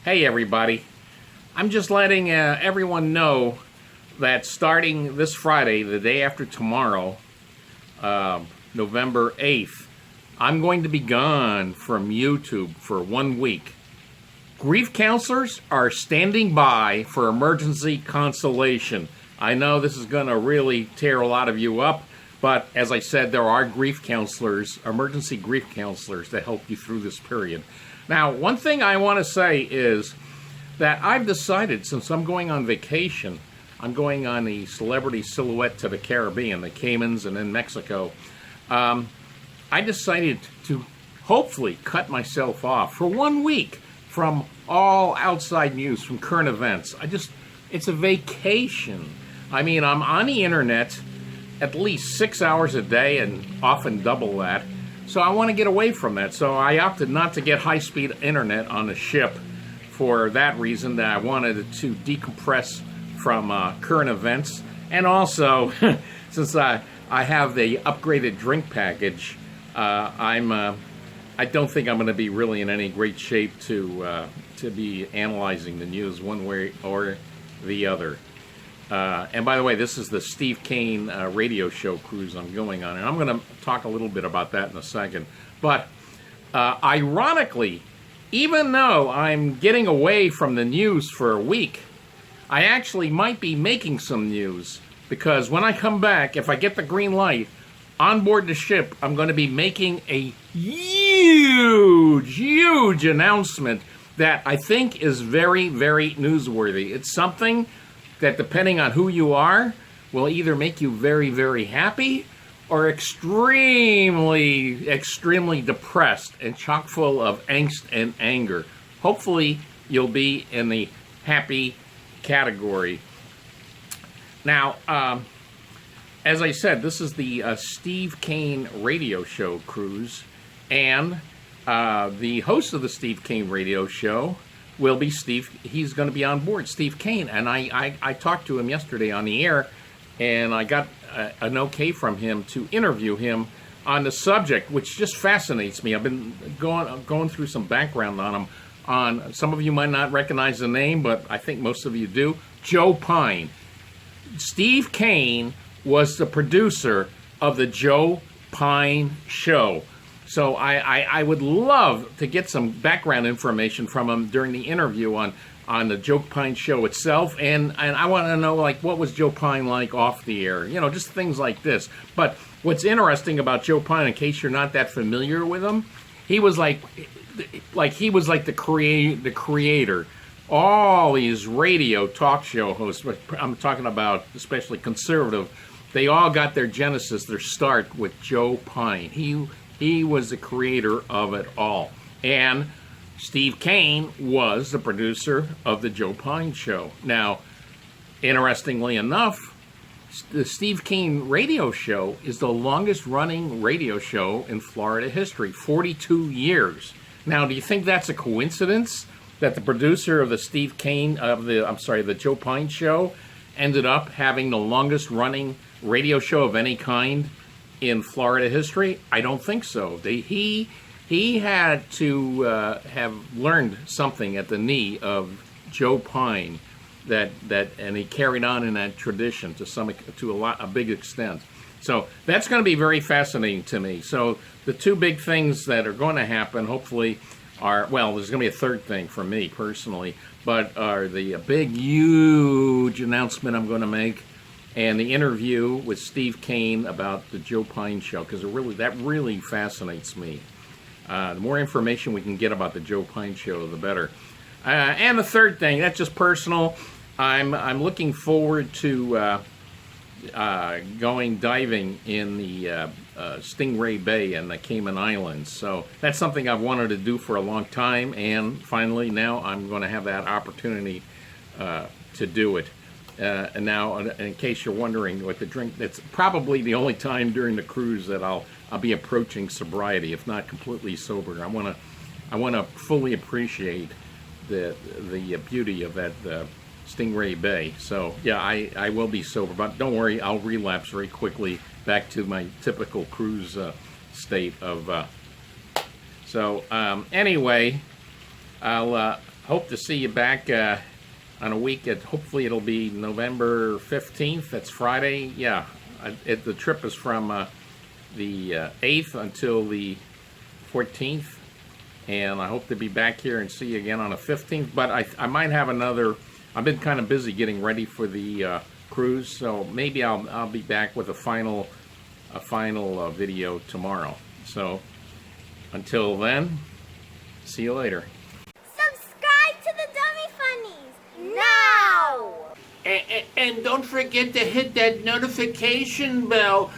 Hey everybody, I'm just letting everyone know that starting this Friday, the day after tomorrow, November 8th, I'm going to be gone from YouTube for 1 week. Grief counselors are standing by for emergency consolation. I know this is going to really tear a lot of you up, but as I said, there are grief counselors, emergency grief counselors, that help you through this period. Now, one thing I want to say is that I've decided, since I'm going on vacation, I'm going on the Celebrity Silhouette to the Caribbean, the Caymans, and then Mexico. I decided to hopefully cut myself off for 1 week from all outside news, from current events. It's a vacation. I mean, I'm on the internet at least 6 hours a day and often double that. So I want to get away from that. So I opted not to get high-speed internet on the ship for that reason, that I wanted to decompress from current events. And also, since I have the upgraded drink package, I don't think I'm going to be really in any great shape to be analyzing the news one way or the other. And by the way, this is the Steve Kane radio show cruise I'm going on, and I'm going to talk a little bit about that in a second. But ironically, even though I'm getting away from the news for a week, I actually might be making some news, because when I come back, if I get the green light, on board the ship, I'm going to be making a huge announcement that I think is very, very newsworthy. It's something that, depending on who you are, will either make you very, very happy or extremely depressed and chock full of angst and anger. Hopefully, you'll be in the happy category. Now, as I said, this is the Steve Kane radio show cruise, and the host of the Steve Kane radio show will be Steve. He's going to be on board, Steve Kane, and I talked to him yesterday on the air, and I got an okay from him to interview him on the subject, which just fascinates me. I've been going through some background on him. Some of you might not recognize the name, but I think most of you do. Joe Pyne. Steve Kane was the producer of the Joe Pyne Show. So I would love to get some background information from him during the interview on the Joe Pyne Show itself, and I want to know, like, what was Joe Pyne like off the air, just things like this. But what's interesting about Joe Pyne, in case you're not that familiar with him, he was like the creator. All these radio talk show hosts, I'm talking about especially conservative, they all got their genesis, their start with Joe Pyne. He was the creator of it all. And Steve Kane was the producer of the Joe Pyne Show. Now, interestingly enough, the Steve Kane radio show is the longest running radio show in Florida history, 42 years. Now, do you think that's a coincidence that the producer of the the Joe Pyne Show ended up having the longest running radio show of any kind in Florida history? I don't think so. He had to have learned something at the knee of Joe Pyne and he carried on in that tradition to a big extent. So that's going to be very fascinating to me. So the two big things that are going to happen, hopefully, there's going to be a third thing for me personally, but are the big, huge announcement I'm going to make, and the interview with Steve Kane about the Joe Pyne Show, because that really fascinates me. The more information we can get about the Joe Pyne Show, the better. And the third thing, that's just personal. I'm looking forward to going diving in the Stingray Bay and the Cayman Islands. So that's something I've wanted to do for a long time, and finally now I'm going to have that opportunity to do it. And now, in case you're wondering what the drink, it's probably the only time during the cruise that I'll be approaching sobriety, if not completely sober. I want to fully appreciate the beauty of that Stingray Bay. So yeah, I will be sober, but don't worry, I'll relapse very quickly back to my typical cruise state of. Anyway, hope to see you back on a week. Hopefully it'll be November 15th. That's Friday. Yeah, the trip is from the 8th until the 14th. And I hope to be back here and see you again on the 15th. But I might have another. I've been kind of busy getting ready for the cruise, so maybe I'll be back with a final video tomorrow. So until then, see you later. Subscribe to the Dummy Funnies now! And don't forget to hit that notification bell